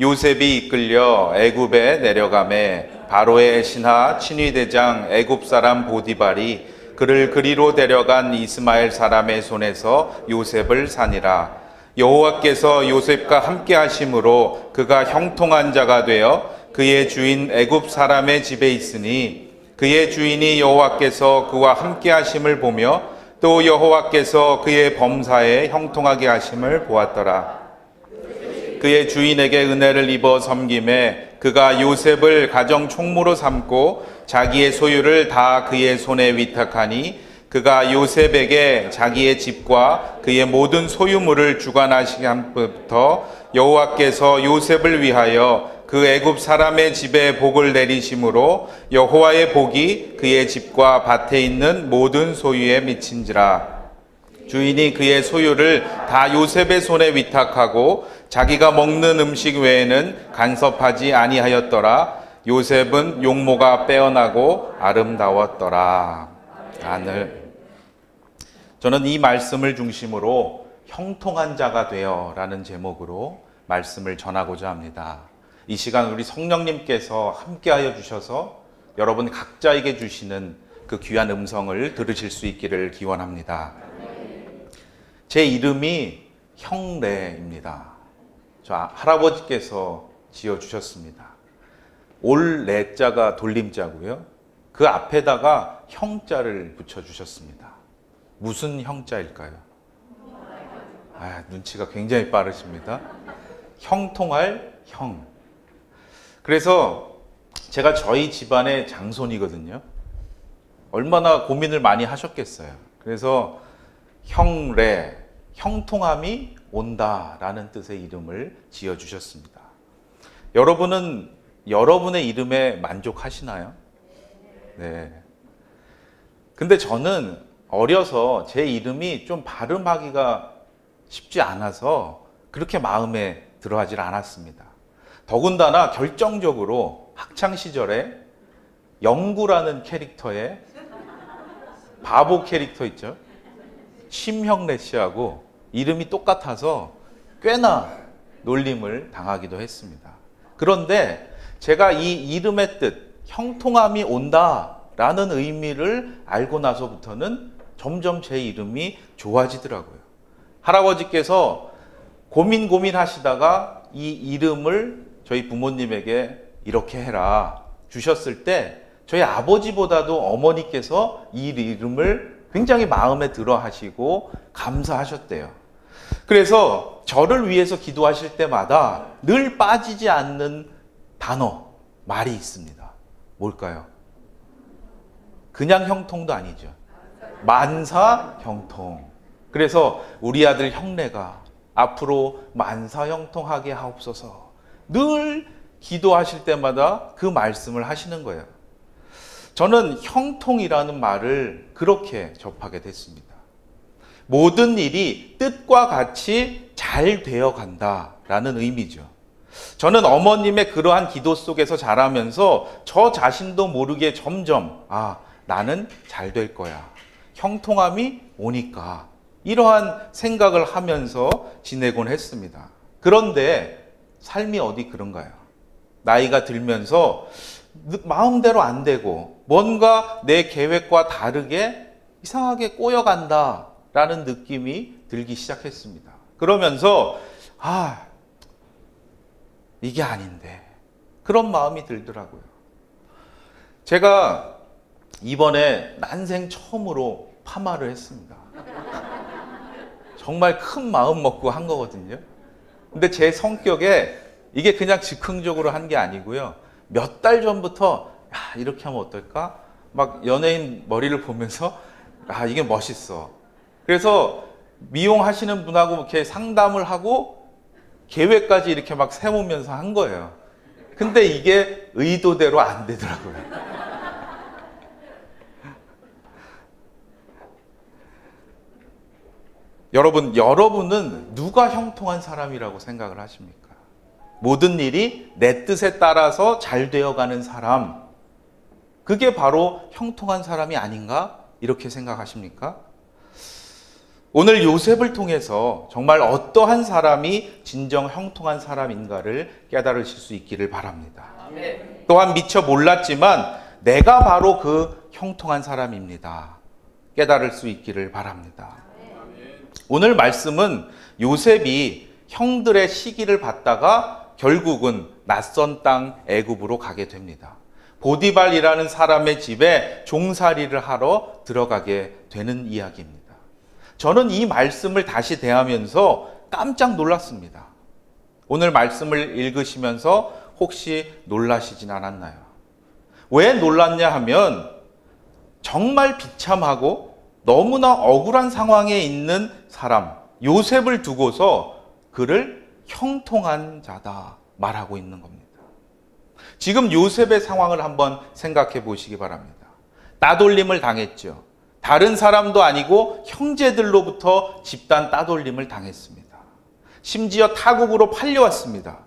요셉이 이끌려 애굽에 내려가매 바로의 신하 친위대장 애굽 사람 보디발이 그를 그리로 데려간 이스마엘 사람의 손에서 요셉을 사니라. 여호와께서 요셉과 함께 하심으로 그가 형통한 자가 되어 그의 주인 애굽 사람의 집에 있으니 그의 주인이 여호와께서 그와 함께 하심을 보며 또 여호와께서 그의 범사에 형통하게 하심을 보았더라. 그의 주인에게 은혜를 입어 섬김에 그가 요셉을 가정 총무로 삼고 자기의 소유를 다 그의 손에 위탁하니 그가 요셉에게 자기의 집과 그의 모든 소유물을 주관하시게 함부터 여호와께서 요셉을 위하여 그 애굽 사람의 집에 복을 내리심으로 여호와의 복이 그의 집과 밭에 있는 모든 소유에 미친지라. 주인이 그의 소유를 다 요셉의 손에 위탁하고 자기가 먹는 음식 외에는 간섭하지 아니하였더라. 요셉은 용모가 빼어나고 아름다웠더라. 저는 이 말씀을 중심으로 형통한 자가 되어 라는 제목으로 말씀을 전하고자 합니다. 이 시간 우리 성령님께서 함께하여 주셔서 여러분 각자에게 주시는 그 귀한 음성을 들으실 수 있기를 기원합니다. 제 이름이 형래입니다. 저 할아버지께서 지어주셨습니다. 올 레자가 돌림자고요. 그 앞에다가 형자를 붙여주셨습니다. 무슨 형자일까요? 눈치가 굉장히 빠르십니다. 형통할 형. 그래서 제가 저희 집안의 장손이거든요. 얼마나 고민을 많이 하셨겠어요. 그래서 형래, 형통함이 온다라는 뜻의 이름을 지어주셨습니다. 여러분은 여러분의 이름에 만족하시나요? 네. 근데 저는 어려서 제 이름이 좀 발음하기가 쉽지 않아서 그렇게 마음에 들어 하질 않았습니다. 더군다나 결정적으로 학창시절에 영구라는 캐릭터의 바보 캐릭터 있죠? 심형래 씨하고 이름이 똑같아서 꽤나 놀림을 당하기도 했습니다. 그런데 제가 이 이름의 뜻, 형통함이 온다라는 의미를 알고 나서부터는 점점 제 이름이 좋아지더라고요. 할아버지께서 고민하시다가 이 이름을 저희 부모님에게 이렇게 해라 주셨을 때 저희 아버지보다도 어머니께서 이 이름을 굉장히 마음에 들어 하시고 감사하셨대요. 그래서 저를 위해서 기도하실 때마다 늘 빠지지 않는 단어, 말이 있습니다. 뭘까요? 그냥 형통도 아니죠. 만사 형통. 그래서 우리 아들 형래가 앞으로 만사 형통하게 하옵소서. 늘 기도하실 때마다 그 말씀을 하시는 거예요. 저는 형통이라는 말을 그렇게 접하게 됐습니다. 모든 일이 뜻과 같이 잘 되어 간다라는 의미죠. 저는 어머님의 그러한 기도 속에서 자라면서 저 자신도 모르게 점점 나는 잘 될 거야. 형통함이 오니까 이러한 생각을 하면서 지내곤 했습니다. 그런데 삶이 어디 그런가요? 나이가 들면서 마음대로 안 되고 뭔가 내 계획과 다르게 이상하게 꼬여간다라는 느낌이 들기 시작했습니다. 그러면서 이게 아닌데 그런 마음이 들더라고요. 제가 이번에 난생 처음으로 파마를 했습니다. 정말 큰 마음 먹고 한 거거든요. 근데 제 성격에 이게 그냥 즉흥적으로 한 게 아니고요. 몇 달 전부터 이렇게 하면 어떨까? 막 연예인 머리를 보면서 이게 멋있어. 그래서 미용하시는 분하고 이렇게 상담을 하고 계획까지 이렇게 막 세우면서 한 거예요. 근데 이게 의도대로 안 되더라고요. 여러분은 누가 형통한 사람이라고 생각을 하십니까? 모든 일이 내 뜻에 따라서 잘 되어가는 사람, 그게 바로 형통한 사람이 아닌가? 이렇게 생각하십니까? 오늘 요셉을 통해서 정말 어떠한 사람이 진정 형통한 사람인가를 깨달으실 수 있기를 바랍니다. 또한 미처 몰랐지만 내가 바로 그 형통한 사람입니다. 깨달을 수 있기를 바랍니다. 오늘 말씀은 요셉이 형들의 시기를 받다가 결국은 낯선 땅 애굽으로 가게 됩니다. 보디발이라는 사람의 집에 종살이를 하러 들어가게 되는 이야기입니다. 저는 이 말씀을 다시 대하면서 깜짝 놀랐습니다. 오늘 말씀을 읽으시면서 혹시 놀라시진 않았나요? 왜 놀랐냐 하면 정말 비참하고 너무나 억울한 상황에 있는 사람 요셉을 두고서 그를 형통한 자다 말하고 있는 겁니다. 지금 요셉의 상황을 한번 생각해 보시기 바랍니다. 따돌림을 당했죠. 다른 사람도 아니고 형제들로부터 집단 따돌림을 당했습니다. 심지어 타국으로 팔려왔습니다.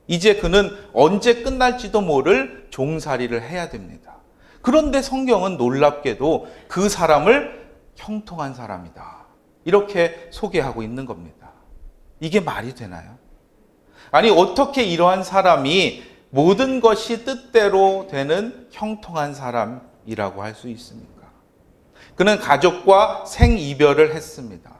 이제 그는 언제 끝날지도 모를 종살이를 해야 됩니다. 그런데 성경은 놀랍게도 그 사람을 형통한 사람이다. 이렇게 소개하고 있는 겁니다. 이게 말이 되나요? 아니, 어떻게 이러한 사람이 모든 것이 뜻대로 되는 형통한 사람이라고 할 수 있습니까? 그는 가족과 생이별을 했습니다.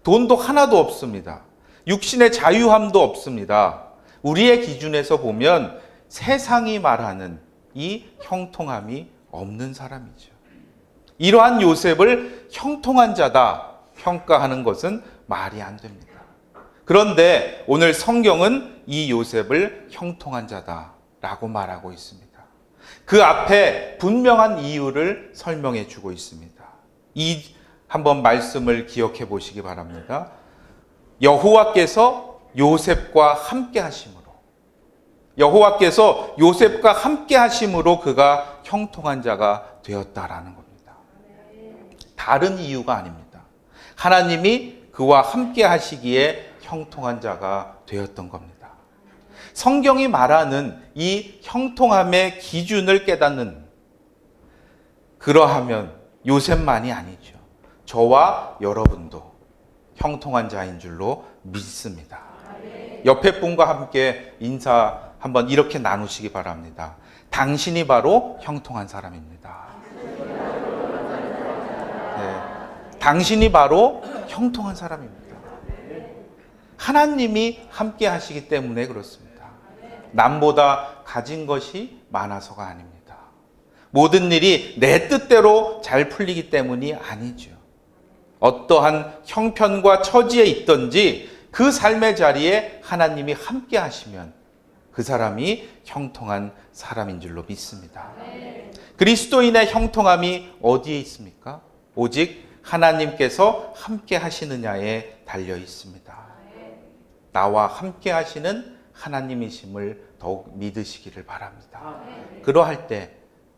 돈도 하나도 없습니다. 육신의 자유함도 없습니다. 우리의 기준에서 보면 세상이 말하는 이 형통함이 없는 사람이죠. 이러한 요셉을 형통한 자다 평가하는 것은 말이 안 됩니다. 그런데 오늘 성경은 이 요셉을 형통한 자다라고 말하고 있습니다. 그 앞에 분명한 이유를 설명해 주고 있습니다. 이 한번 말씀을 기억해 보시기 바랍니다. 여호와께서 요셉과 함께 하심으로, 여호와께서 요셉과 함께 하심으로 그가 형통한 자가 되었다라는 겁니다. 다른 이유가 아닙니다. 하나님이 그와 함께 하시기에 형통한 자가 되었던 겁니다. 성경이 말하는 이 형통함의 기준을 깨닫는, 그러하면 요셉만이 아니죠. 저와 여러분도 형통한 자인 줄로 믿습니다. 옆에 분과 함께 인사 한번 이렇게 나누시기 바랍니다. 당신이 바로 형통한 사람입니다. 네, 당신이 바로 형통한 사람입니다. 하나님이 함께 하시기 때문에 그렇습니다. 남보다 가진 것이 많아서가 아닙니다. 모든 일이 내 뜻대로 잘 풀리기 때문이 아니죠. 어떠한 형편과 처지에 있든지 그 삶의 자리에 하나님이 함께 하시면 그 사람이 형통한 사람인 줄로 믿습니다. 그리스도인의 형통함이 어디에 있습니까? 오직 하나님께서 함께 하시느냐에 달려 있습니다. 나와 함께 하시는 하나님이심을 더욱 믿으시기를 바랍니다. 그러할 때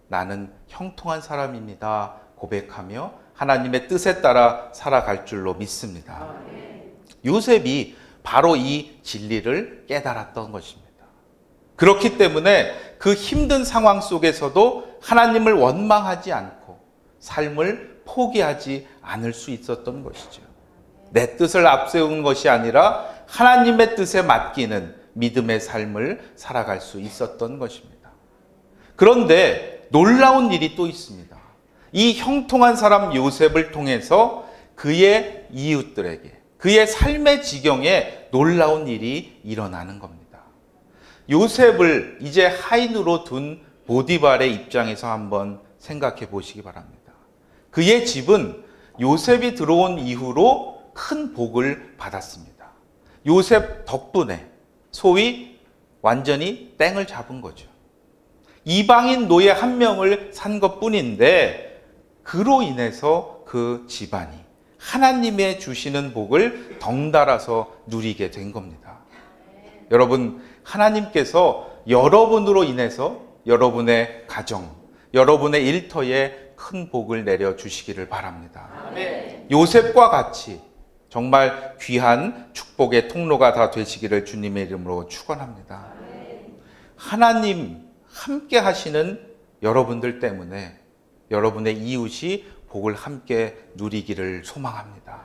나는 형통한 사람입니다 고백하며 하나님의 뜻에 따라 살아갈 줄로 믿습니다. 요셉이 바로 이 진리를 깨달았던 것입니다. 그렇기 때문에 그 힘든 상황 속에서도 하나님을 원망하지 않고 삶을 포기하지 않을 수 있었던 것이죠. 내 뜻을 앞세우는 것이 아니라 하나님의 뜻에 맡기는 믿음의 삶을 살아갈 수 있었던 것입니다. 그런데 놀라운 일이 또 있습니다. 이 형통한 사람 요셉을 통해서 그의 이웃들에게, 그의 삶의 지경에 놀라운 일이 일어나는 겁니다. 요셉을 이제 하인으로 둔 보디발의 입장에서 한번 생각해 보시기 바랍니다. 그의 집은 요셉이 들어온 이후로 큰 복을 받았습니다. 요셉 덕분에 소위 완전히 땡을 잡은 거죠. 이방인 노예 한 명을 산 것뿐인데 그로 인해서 그 집안이 하나님의 주시는 복을 덩달아서 누리게 된 겁니다. 여러분, 하나님께서 여러분으로 인해서 여러분의 가정, 여러분의 일터에 큰 복을 내려주시기를 바랍니다. 요셉과 같이 정말 귀한 축복의 통로가 다 되시기를 주님의 이름으로 축원합니다. 하나님 함께 하시는 여러분들 때문에 여러분의 이웃이 복을 함께 누리기를 소망합니다.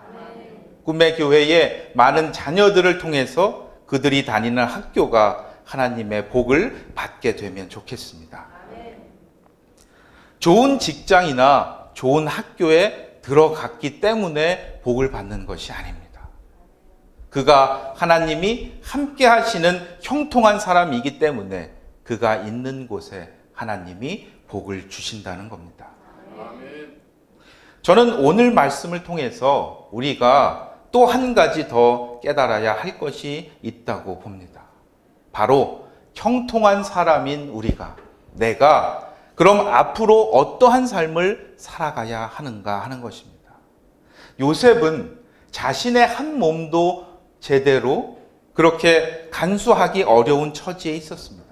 꿈의 교회의 많은 자녀들을 통해서 그들이 다니는 학교가 하나님의 복을 받게 되면 좋겠습니다. 좋은 직장이나 좋은 학교에 들어갔기 때문에 복을 받는 것이 아닙니다. 그가 하나님이 함께 하시는 형통한 사람이기 때문에 그가 있는 곳에 하나님이 복을 주신다는 겁니다. 저는 오늘 말씀을 통해서 우리가 또 한 가지 더 깨달아야 할 것이 있다고 봅니다. 바로 형통한 사람인 우리가, 내가 그럼 앞으로 어떠한 삶을 살아가야 하는가 하는 것입니다. 요셉은 자신의 한 몸도 제대로 그렇게 간수하기 어려운 처지에 있었습니다.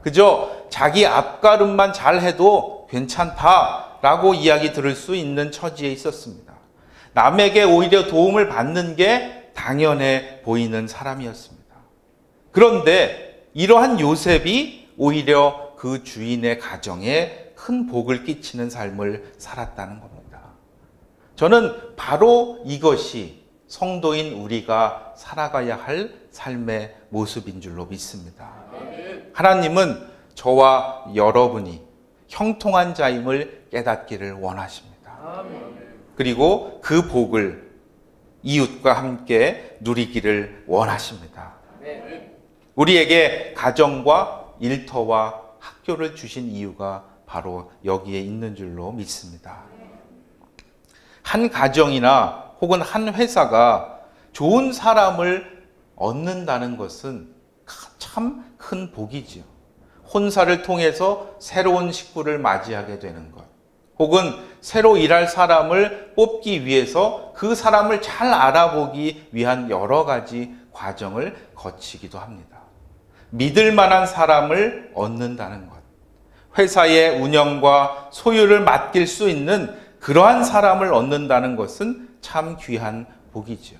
그저 자기 앞가름만 잘해도 괜찮다라고 이야기 들을 수 있는 처지에 있었습니다. 남에게 오히려 도움을 받는 게 당연해 보이는 사람이었습니다. 그런데 이러한 요셉이 오히려 그 주인의 가정에 큰 복을 끼치는 삶을 살았다는 겁니다. 저는 바로 이것이 성도인 우리가 살아가야 할 삶의 모습인 줄로 믿습니다. 하나님은 저와 여러분이 형통한 자임을 깨닫기를 원하십니다. 그리고 그 복을 이웃과 함께 누리기를 원하십니다. 우리에게 가정과 일터와 학교를 주신 이유가 바로 여기에 있는 줄로 믿습니다. 한 가정이나 혹은 한 회사가 좋은 사람을 얻는다는 것은 참 큰 복이지요. 혼사를 통해서 새로운 식구를 맞이하게 되는 것, 혹은 새로 일할 사람을 뽑기 위해서 그 사람을 잘 알아보기 위한 여러 가지 과정을 거치기도 합니다. 믿을 만한 사람을 얻는다는 것, 회사의 운영과 소유를 맡길 수 있는 그러한 사람을 얻는다는 것은 참 귀한 복이죠.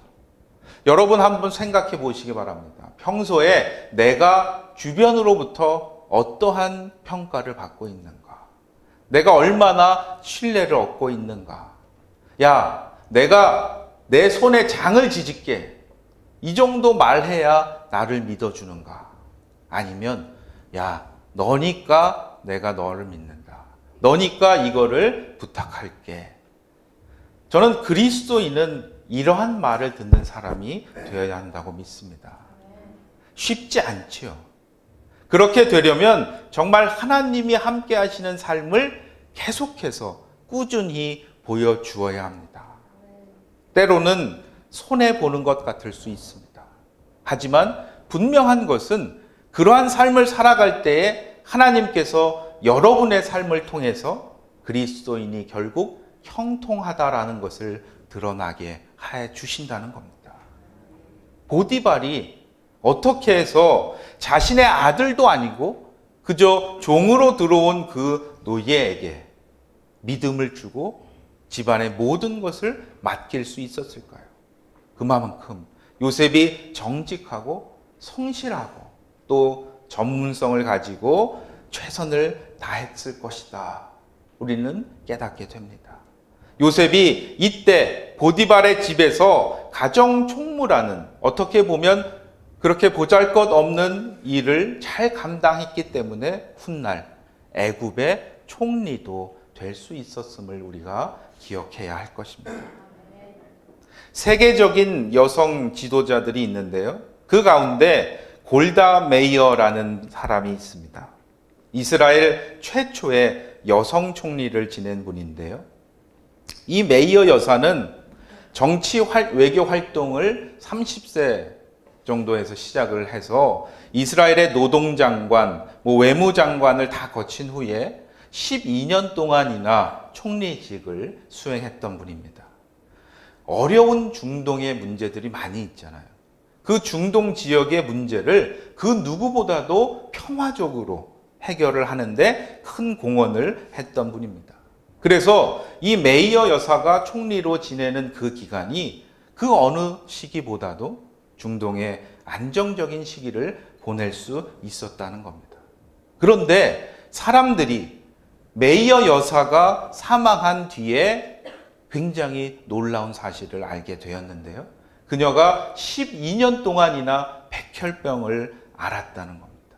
여러분 한번 생각해 보시기 바랍니다. 평소에 내가 주변으로부터 어떠한 평가를 받고 있는가? 내가 얼마나 신뢰를 얻고 있는가? 야, 내가 내 손에 장을 지질게. 이 정도 말해야 나를 믿어주는가? 아니면 야, 너니까 내가 너를 믿는다. 너니까 이거를 부탁할게. 저는 그리스도인은 이러한 말을 듣는 사람이 되어야 한다고 믿습니다. 쉽지 않지요. 그렇게 되려면 정말 하나님이 함께 하시는 삶을 계속해서 꾸준히 보여주어야 합니다. 때로는 손해보는 것 같을 수 있습니다. 하지만 분명한 것은 그러한 삶을 살아갈 때에 하나님께서 여러분의 삶을 통해서 그리스도인이 결국 형통하다라는 것을 드러나게 해 주신다는 겁니다. 보디발이 어떻게 해서 자신의 아들도 아니고 그저 종으로 들어온 그 노예에게 믿음을 주고 집안의 모든 것을 맡길 수 있었을까요? 그만큼 요셉이 정직하고 성실하고 또 전문성을 가지고 최선을 다했을 것이다. 우리는 깨닫게 됩니다. 요셉이 이때 보디발의 집에서 가정 총무라는, 어떻게 보면 그렇게 보잘것없는 일을 잘 감당했기 때문에 훗날 애굽의 총리도 될 수 있었음을 우리가 기억해야 할 것입니다. 세계적인 여성 지도자들이 있는데요. 그 가운데 골다 메이어라는 사람이 있습니다. 이스라엘 최초의 여성 총리를 지낸 분인데요. 이 메이어 여사는 정치 외교 활동을 30세 정도에서 시작을 해서 이스라엘의 노동장관, 외무장관을 다 거친 후에 12년 동안이나 총리직을 수행했던 분입니다. 어려운 중동의 문제들이 많이 있잖아요. 그 중동 지역의 문제를 그 누구보다도 평화적으로 해결을 하는데 큰 공헌을 했던 분입니다. 그래서 이 메이어 여사가 총리로 지내는 그 기간이 그 어느 시기보다도 중동의 안정적인 시기를 보낼 수 있었다는 겁니다. 그런데 사람들이 메이어 여사가 사망한 뒤에 굉장히 놀라운 사실을 알게 되었는데요. 그녀가 12년 동안이나 백혈병을 앓았다는 겁니다.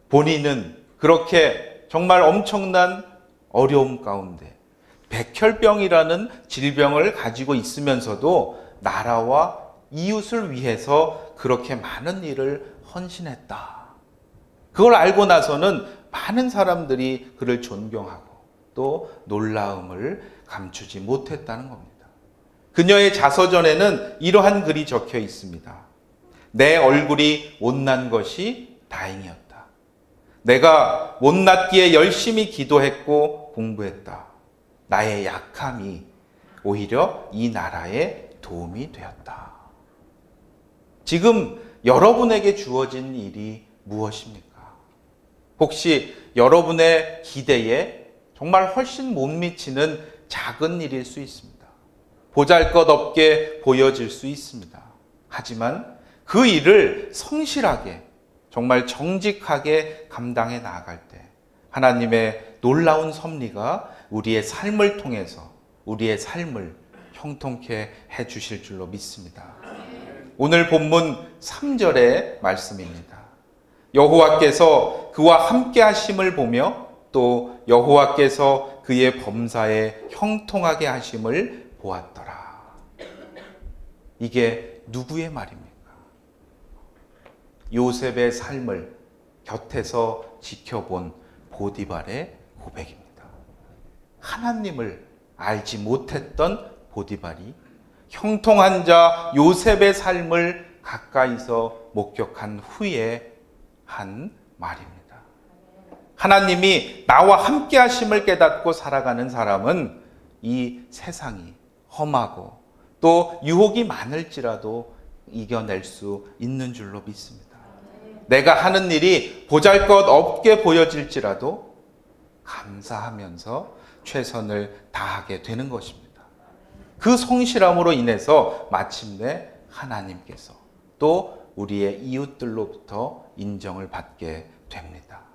본인은 그렇게 정말 엄청난 어려움 가운데 백혈병이라는 질병을 가지고 있으면서도 나라와 이웃을 위해서 그렇게 많은 일을 헌신했다. 그걸 알고 나서는 많은 사람들이 그를 존경하고 또 놀라움을 감추지 못했다는 겁니다. 그녀의 자서전에는 이러한 글이 적혀 있습니다. 내 얼굴이 못난 것이 다행이었다. 내가 못났기에 열심히 기도했고 공부했다. 나의 약함이 오히려 이 나라에 도움이 되었다. 지금 여러분에게 주어진 일이 무엇입니까? 혹시 여러분의 기대에 정말 훨씬 못 미치는 작은 일일 수 있습니다. 보잘것없게 보여질 수 있습니다. 하지만 그 일을 성실하게 정말 정직하게 감당해 나아갈 때 하나님의 놀라운 섭리가 우리의 삶을 통해서 우리의 삶을 형통케 해 주실 줄로 믿습니다. 오늘 본문 3절의 말씀입니다. 여호와께서 그와 함께 하심을 보며 또 여호와께서 그의 범사에 형통하게 하심을 보았더라. 이게 누구의 말입니까? 요셉의 삶을 곁에서 지켜본 보디발의 고백입니다. 하나님을 알지 못했던 보디발이 형통한 자 요셉의 삶을 가까이서 목격한 후에 한 말입니다. 하나님이 나와 함께 하심을 깨닫고 살아가는 사람은 이 세상이 험하고 또 유혹이 많을지라도 이겨낼 수 있는 줄로 믿습니다. 내가 하는 일이 보잘것없게 보여질지라도 감사하면서 최선을 다하게 되는 것입니다. 그 성실함으로 인해서 마침내 하나님께서 또 우리의 이웃들로부터 인정을 받게 됩니다.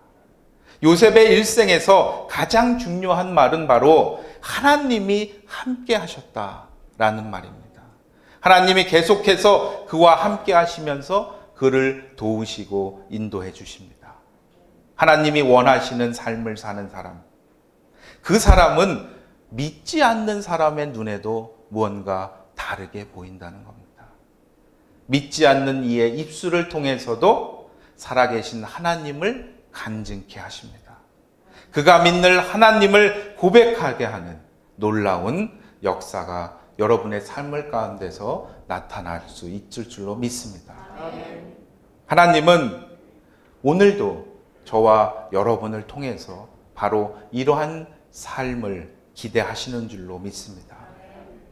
요셉의 일생에서 가장 중요한 말은 바로 하나님이 함께 하셨다라는 말입니다. 하나님이 계속해서 그와 함께 하시면서 그를 도우시고 인도해 주십니다. 하나님이 원하시는 삶을 사는 사람, 그 사람은 믿지 않는 사람의 눈에도 무언가 다르게 보인다는 겁니다. 믿지 않는 이의 입술을 통해서도 살아계신 하나님을 간증케 하십니다. 그가 믿는 하나님을 고백하게 하는 놀라운 역사가 여러분의 삶을 가운데서 나타날 수 있을 줄로 믿습니다. 하나님은 오늘도 저와 여러분을 통해서 바로 이러한 삶을 기대하시는 줄로 믿습니다.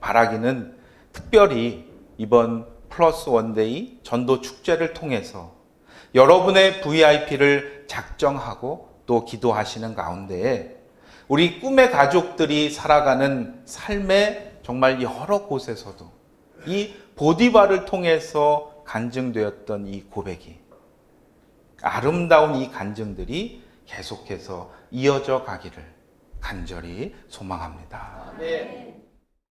바라기는 특별히 이번 플러스 원데이 전도 축제를 통해서 여러분의 VIP를 작정하고 또 기도하시는 가운데에 우리 꿈의 가족들이 살아가는 삶의 정말 여러 곳에서도 이 보디발을 통해서 간증되었던 이 고백이 아름다운 이 간증들이 계속해서 이어져 가기를 간절히 소망합니다. 네.